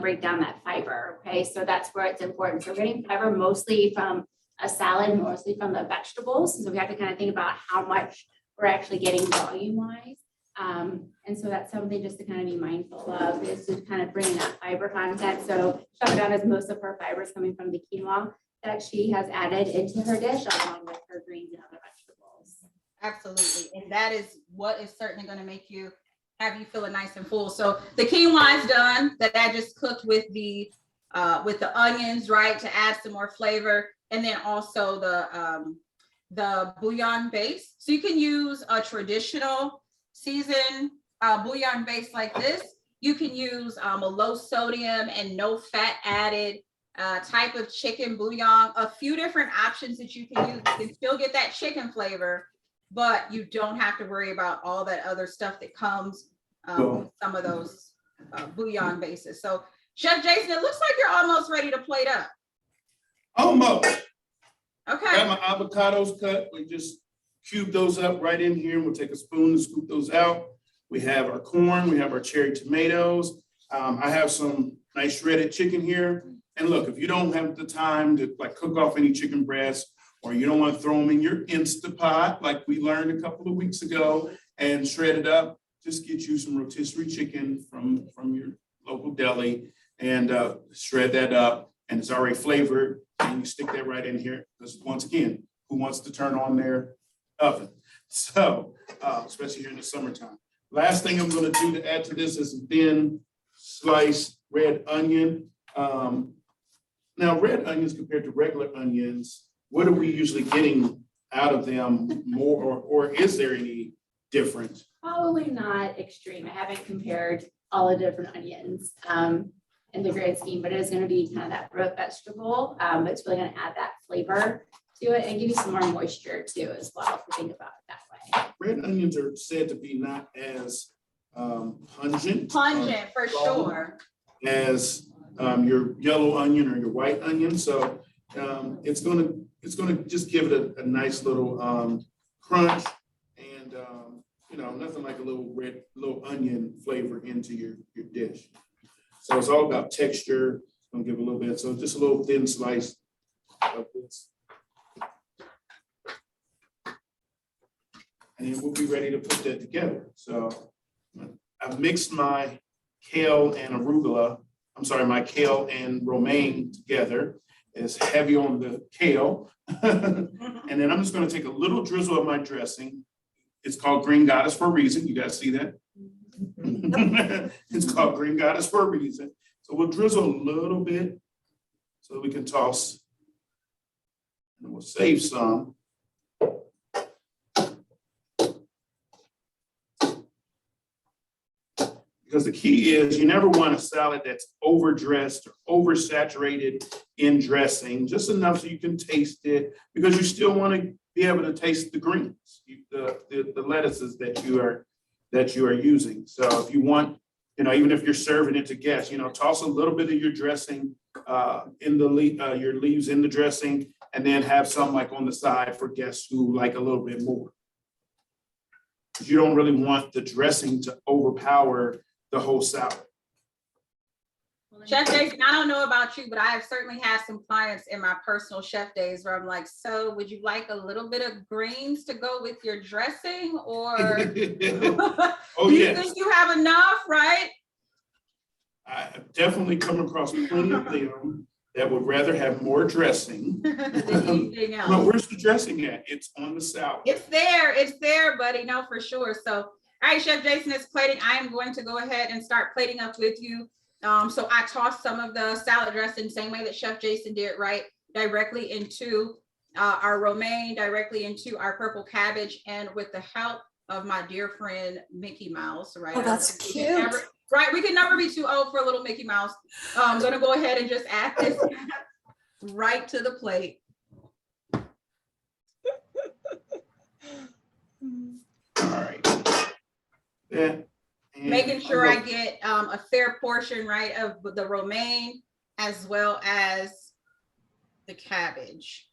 break down that fiber. Okay, so that's where it's important. So we're getting fiber mostly from a salad, mostly from the vegetables. So we have to kind of think about how much we're actually getting volume-wise. And so that's something just to kind of be mindful of, is to kind of bring that fiber content. So Chef Adana has most of her fibers coming from the quinoa that she has added into her dish along with her greens and other vegetables. Absolutely. And that is what is certainly going to make you have you feeling nice and full. So the quinoa is done, that I just cooked with the onions, right, to add some more flavor. And then also the bouillon base. So you can use a traditional seasoned bouillon base like this. You can use a low sodium and no fat added type of chicken bouillon. A few different options that you can use. You can still get that chicken flavor, but you don't have to worry about all that other stuff that comes with some of those bouillon bases. So Chef Jason, it looks like you're almost ready to plate up. Almost. Okay. Got my avocados cut. We just cube those up right in here. We'll take a spoon and scoop those out. We have our corn. We have our cherry tomatoes. I have some nice shredded chicken here. And look, if you don't have the time to cook off any chicken breasts, or you don't want to throw them in your Instapot, like we learned a couple of weeks ago, and shred it up, just get you some rotisserie chicken from your local deli and shred that up. and it's already flavored, and you stick that right in here, because once again, who wants to turn on their oven? So, especially here in the summertime. Last thing I'm gonna do to add to this is some thin sliced red onion. Now, red onions compared to regular onions, what are we usually getting out of them more, or is there any difference? Probably not extreme. I haven't compared all the different onions in the grand scheme, but it is gonna be kind of that root vegetable. But it's really gonna add that flavor to it and give you some more moisture too as well, if you think about it that way. Red onions are said to be not as pungent. Pungent for sure. As your yellow onion or your white onion. So it's gonna just give it a nice little crunch, and nothing like a little onion flavor into your dish. So it's all about texture. It's gonna give a little bit. So just a little thin slice of this. And then we'll be ready to put that together. So I've mixed my kale and arugula. I'm sorry, my kale and romaine together. It's heavy on the kale. And then I'm just gonna take a little drizzle of my dressing. It's called Green Goddess for a reason. You guys see that? It's called Green Goddess for a reason. So we'll drizzle a little bit so we can toss. And we'll save some. Because the key is you never want a salad that's overdressed or oversaturated in dressing, just enough so you can taste it, because you still want to be able to taste the greens, the lettuces that you are using. So if you want, even if you're serving it to guests, toss a little bit of your dressing in your leaves in the dressing, and then have some like on the side for guests who like a little bit more. You don't really want the dressing to overpower the whole salad. Chef Jason, I don't know about you, but I have certainly had some clients in my personal chef days where I'm like, so would you like a little bit of greens to go with your dressing, or Oh, do you yes. think you have enough, right? I've definitely come across plenty of them that would rather have more dressing. Than anything But else. where's the dressing at? It's on the salad. It's there, buddy. No, for sure. So, all right, Chef Jason is plating. I am going to go ahead and start plating up with you. So I tossed some of the salad dressing, same way that Chef Jason did, right? Directly into our romaine, directly into our purple cabbage, and with the help of my dear friend, Mickey Mouse, right? Oh, that's cute. Right, we can never be too old for a little Mickey Mouse. I'm gonna go ahead and just add this right to the plate. All right. Yeah. And Making sure I'll I get a fair portion, right, of the romaine as well as the cabbage.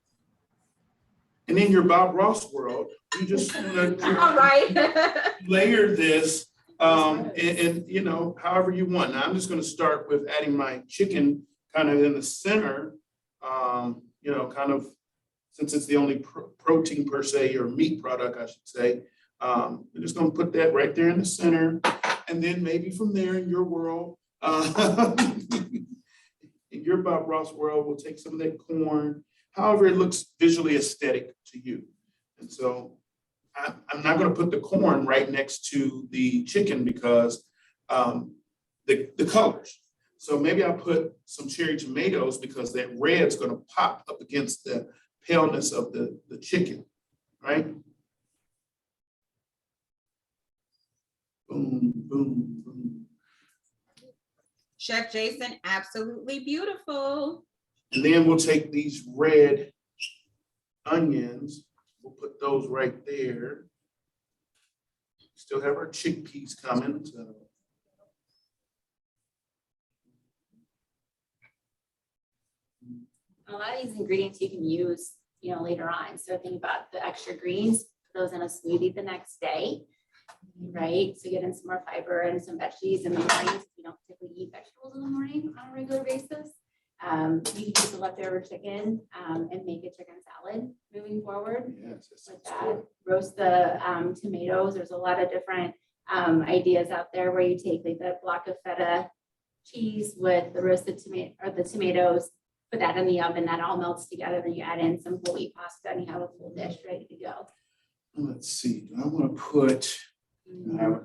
And in your Bob Ross world, you just want to All right. layer this and however you want. Now I'm just going to start with adding my chicken kind of in the center, kind of, since it's the only protein per se, or meat product, I should say. I'm just going to put that right there in the center. And then maybe from there in your world, in your Bob Ross world, we'll take some of that corn, however it looks visually aesthetic to you. And so I'm not going to put the corn right next to the chicken because the colors. So maybe I'll put some cherry tomatoes because that red's going to pop up against the paleness of the chicken, right? Boom, boom, boom. Chef Jason, absolutely beautiful. And then we'll take these red onions, we'll put those right there. Still have our chickpeas coming. So. A lot of these ingredients you can use, later on. So think about the extra greens, put those in a smoothie the next day, right? So get in some more fiber and some veggies in the mornings. If you don't typically eat vegetables in the morning on a regular basis. You can take the leftover chicken and make a chicken salad moving forward. Yes, With that, roast the tomatoes. There's a lot of different ideas out there where you take like the block of feta cheese with the roasted tomato or the tomatoes, put that in the oven, that all melts together, then you add in some whole wheat pasta and you have a full dish ready to go. Let's see, do I want to put, I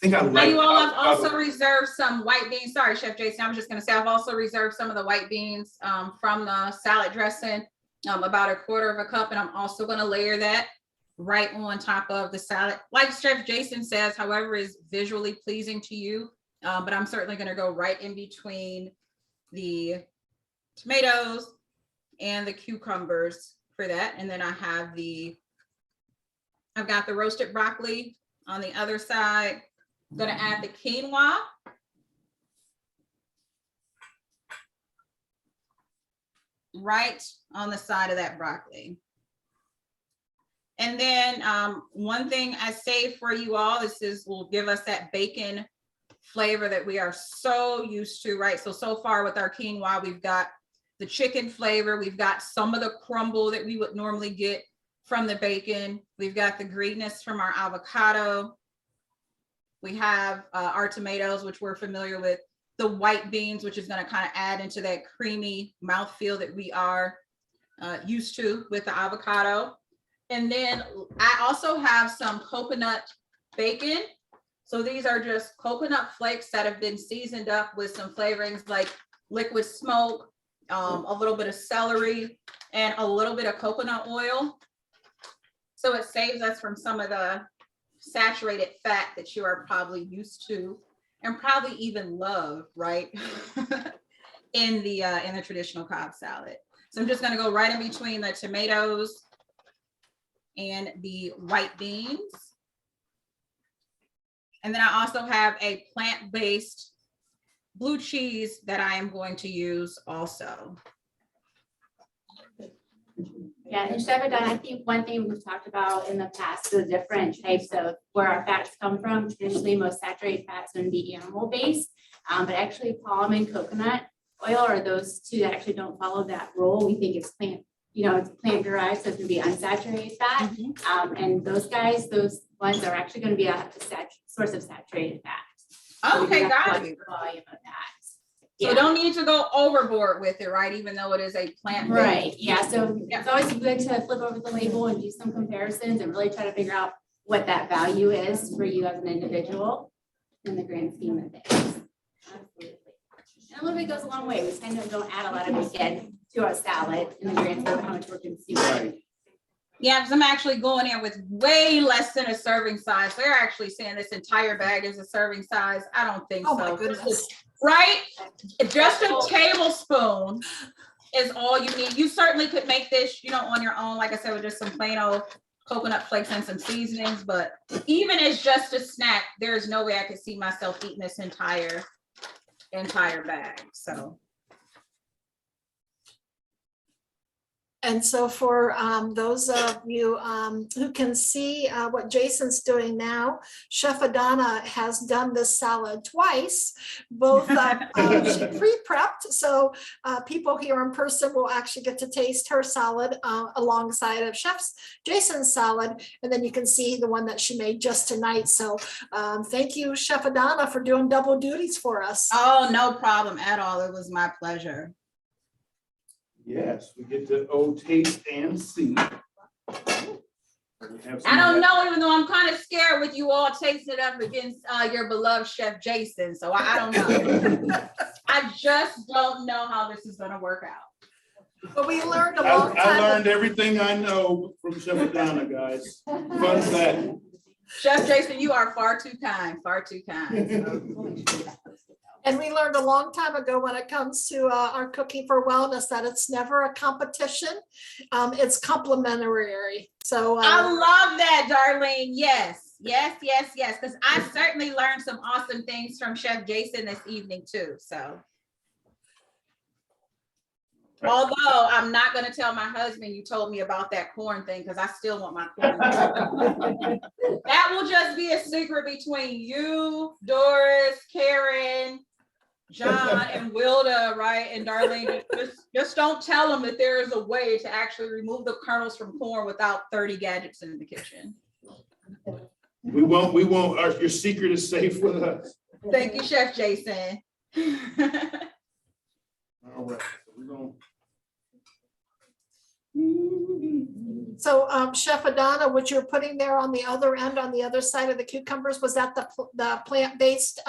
think I Now like. you all have also avocado. reserved some white beans. Sorry, Chef Jason, I was just gonna say, I've also reserved some of the white beans from the salad dressing, about a quarter of a cup, and I'm also gonna layer that right on top of the salad. Like Chef Jason says, however is visually pleasing to you, but I'm certainly gonna go right in between the tomatoes and the cucumbers for that. And then I've got the roasted broccoli on the other side. I'm gonna add the quinoa. Right on the side of that broccoli. And then one thing I saved for you all, will give us that bacon flavor that we are so used to, right? So far with our quinoa, we've got the chicken flavor, we've got some of the crumble that we would normally get from the bacon, we've got the greenness from our avocado, we have our tomatoes, which we're familiar with, the white beans, which is going to kind of add into that creamy mouthfeel that we are used to with the avocado. And then I also have some coconut bacon. So these are just coconut flakes that have been seasoned up with some flavorings like liquid smoke, a little bit of celery, and a little bit of coconut oil. So it saves us from some of the saturated fat that you are probably used to and probably even love, right? in the traditional Cobb salad. So I'm just gonna go right in between the tomatoes and the white beans. And then I also have a plant-based blue cheese that I am going to use also. Yeah, and Chef Adana, I think one thing we've talked about in the past, the different types of where our fats come from. Traditionally, most saturated fats would be animal-based, but actually palm and coconut oil are those two that actually don't follow that rule. We think it's plant, it's plant derived, so it's gonna be unsaturated fat. And those ones are actually gonna be a source of saturated fat. So Okay, you have to got watch it. the volume of that. So Yeah. don't need to go overboard with it, right? Even though it is a plant. Right, yeah, so it's always good to flip over the label and do some comparisons and really try to figure out what that value is for you as an individual in the grand scheme of things. Absolutely. And a little bit goes a long way. We kind of don't add a lot of bacon to our salad in the grand scheme of how much we're consuming. Right. Yeah, because I'm actually going in with way less than a serving size. They're actually saying this entire bag is a serving size. I don't think Oh so. my goodness. Right? Just a tablespoon is all you need. You certainly could make this, on your own, like I said, with just some plain old coconut flakes and some seasonings, but even as just a snack, there is no way I could see myself eating this entire bag, so. And so for those of you who can see what Jason's doing now, Chef Adana has done this salad twice, both she pre-prepped. So people here in person will actually get to taste her salad alongside of Jason's salad. And then you can see the one that she made just tonight. So thank you, Chef Adana, for doing double duties for us. Oh, no problem at all. It was my pleasure. Yes, we get to taste and see. I don't know, even though I'm kind of scared with you all tasting it up against your beloved Chef Jason. So I don't know. I just don't know how this is going to work out. But we learned a long I time. learned everything I know from Chef Adana, guys. Fun fact. Chef Jason, you are far too kind, far too kind. And we learned a long time ago when it comes to our cooking for wellness that it's never a competition. It's complementary. So I love that, Darlene. Yes, because I certainly learned some awesome things from Chef Jason this evening too, so. Although I'm not going to tell my husband you told me about that corn thing because I still want my corn. That will just be a secret between you, Doris, Karen, John, and Wilda, right? And Darlene, just don't tell them that there is a way to actually remove the kernels from corn without 30 gadgets in the kitchen. We won't, your secret is safe with us. Thank you, Chef Jason. All right, so we're gonna So Chef Adana, what you're putting there on the other end, on the other side of the cucumbers, was that the plant-based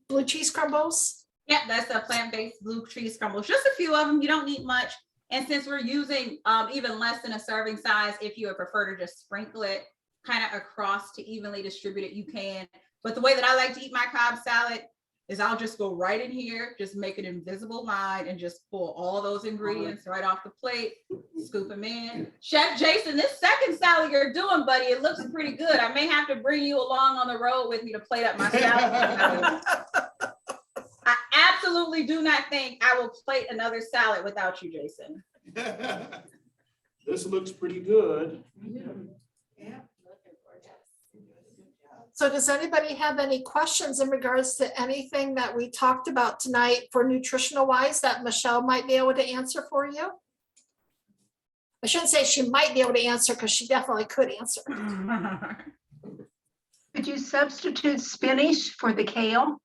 blue cheese crumbles? Yeah, that's a plant-based blue cheese crumbles. Just a few of them. You don't need much. And since we're using even less than a serving size, if you would prefer to just sprinkle it kind of across to evenly distribute it, you can. But the way that I like to eat my Cobb salad is I'll just go right in here, just make an invisible line and just pull all those ingredients right off the plate, scoop them in. Chef Jason, this second salad you're doing, buddy, it looks pretty good. I may have to bring you along on the road with me to plate up my salad. I absolutely do not think I will plate another salad without you, Jason. This looks pretty good. So does anybody have any questions in regards to anything that we talked about tonight for nutritional wise that Michelle might be able to answer for you? I shouldn't say she might be able to answer because she definitely could answer. Could you substitute spinach for the kale?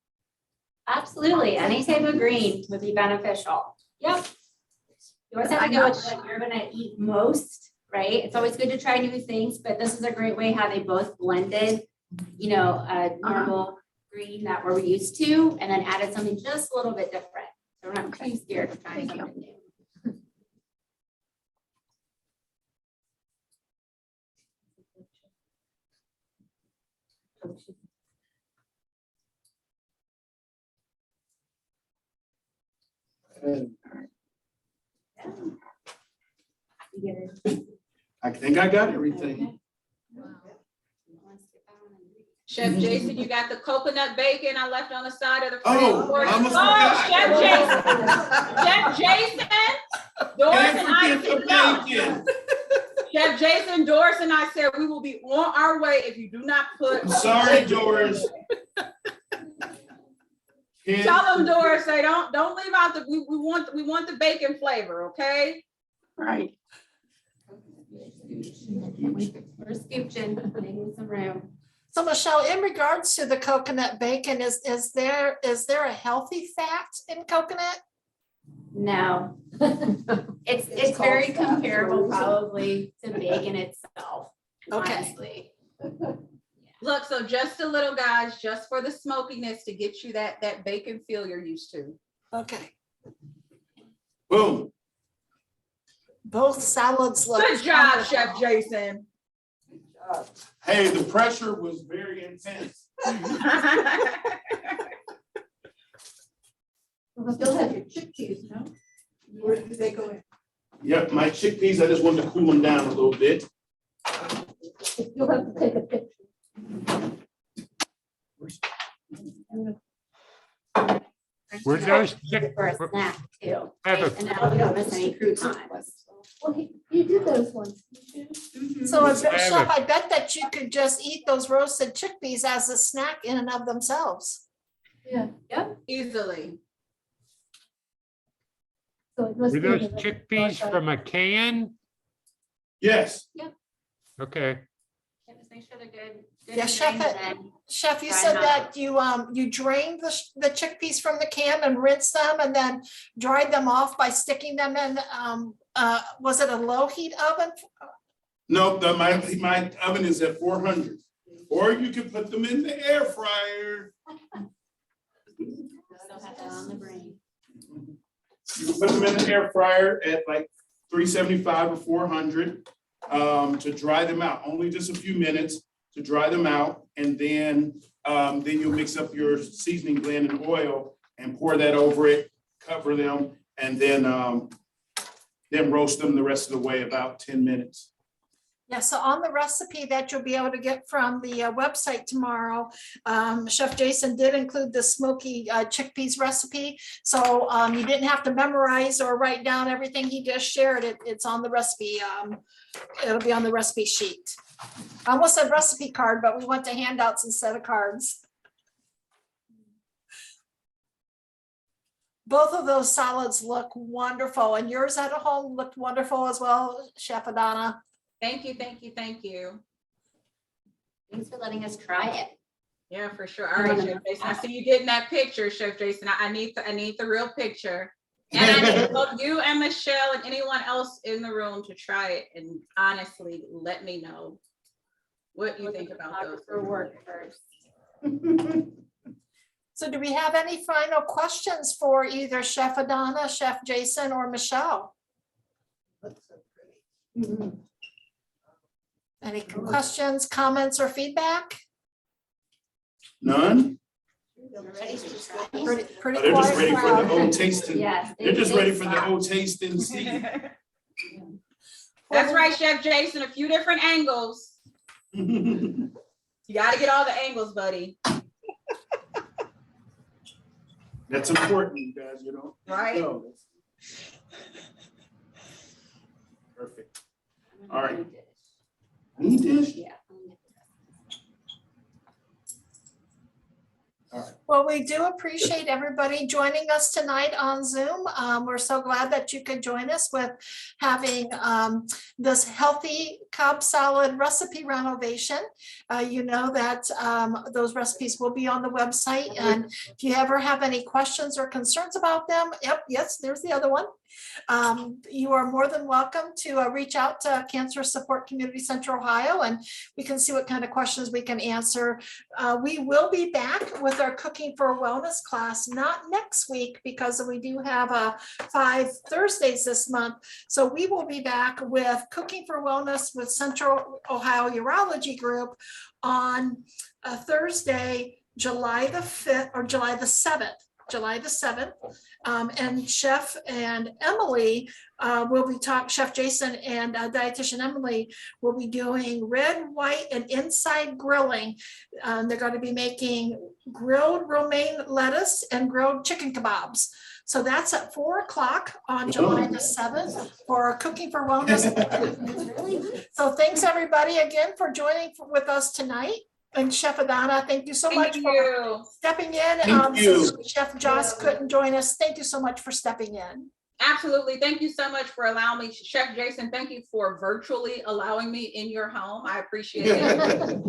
Absolutely, any type of green would be beneficial. Yep. You always have to go with what you're gonna eat most, right? It's always good to try new things, but this is a great way how they both blended, you know, a normal green that we're used to, and then added something just a little bit different. So we're not too scared of trying something new. I think I got everything. Chef Jason, you got the coconut bacon I left on the side of the Oh, fridge. I almost Chef forgot. Jason. Chef Jason, Doris and I Can't said forget no. the bacon. Chef Jason, Doris and I said we will be on our way if you do not put. I'm sorry, Doris. Tell them, Doris, say don't leave out the, we want the bacon flavor, okay? Right. We're scooching, making some room. So Michelle, in regards to the coconut bacon, is there a healthy fat in coconut? No. It's very comparable probably to bacon itself, Okay. honestly. Look, so just a little, guys, just for the smokiness to get you that bacon feel you're used to. Okay. Boom. Both salads look. Good job, wonderful. Chef Jason. Hey, the pressure was very intense. Still have your chickpeas, no? Where did they go in? Yep, my chickpeas, I just wanted to cool them down a little bit. You'll have to take a picture. Were those chick- For a snack too, I have right? a- And now we don't miss any croutons. Well, you did those ones. So I have Chef, I bet that you could just eat those roasted chickpeas as a snack in and of themselves. Yeah. Yep. Easily. So it must Were be those in the- chickpeas from a can? Yes. Okay, Yeah, just make sure they're good. Good Yeah, and Chef, drained, and then Chef, you Dry said them that you drained the chickpeas from the can and rinsed them and then dried them off by sticking them in, was it a low heat oven? No, my oven is at 400. Or you can put them in the air fryer. still have that on the brain. You can put them in the air fryer at like 375 or 400 to dry them out. Only just a few minutes to dry them out. And then you'll mix up your seasoning blend and oil and pour that over it, cover them, and then roast them the rest of the way about 10 minutes. Yeah, so on the recipe that you'll be able to get from the website tomorrow, Chef Jason did include the smoky chickpeas recipe. So you didn't have to memorize or write down everything he just shared. It's on the recipe. It'll be on the recipe sheet. I almost said recipe card, but we went to handouts instead of cards. Both of those salads look wonderful, and yours at home looked wonderful as well, Chef Adana. Thank you, thank you, thank you. Thanks for letting us try it. Yeah, for sure. All right, Chef Jason, I see you getting that picture, Chef Jason. I need the real picture. And I need both you and Michelle and anyone else in the room to try it and honestly let me know what you think about those. For work first. So do we have any final questions for either Chef Adana, Chef Jason, or Michelle? Any questions, comments, or feedback? None? Pretty They're just quiet ready for the crowd. old tasting. Yes. They're just ready for the old taste and see. That's right, Chef Jason, a few different angles. You gotta get all the angles, buddy. That's important, you guys, you know? Right. So, perfect. All right. Meat dish? Yeah. Well, we do appreciate everybody joining us tonight on Zoom. We're so glad that you could join us with having this healthy Cobb salad recipe renovation. You know that those recipes will be on the website. And if you ever have any questions or concerns about them, yes, there's the other one. You are more than welcome to reach out to Cancer Support Community Central Ohio, and we can see what kind of questions we can answer. We will be back with our Cooking for Wellness class, not next week because we do have 5 Thursdays this month. So we will be back with Cooking for Wellness with Central Ohio Urology Group on Thursday, July the 5th or July the 7th. July the 7th. And Chef and Emily will be Chef Jason and Dietitian Emily will be doing red, white, and inside grilling. They're going to be making grilled romaine lettuce and grilled chicken kebabs. So that's at 4 o'clock on July the 7th for Cooking for Wellness. So thanks everybody again for joining with us tonight. And Chef Adana, thank you so much for stepping in. Thank you. Since Chef Joss couldn't join us, thank you so much for stepping in. Absolutely. Thank you so much for allowing me. Chef Jason, thank you for virtually allowing me in your home. I appreciate it.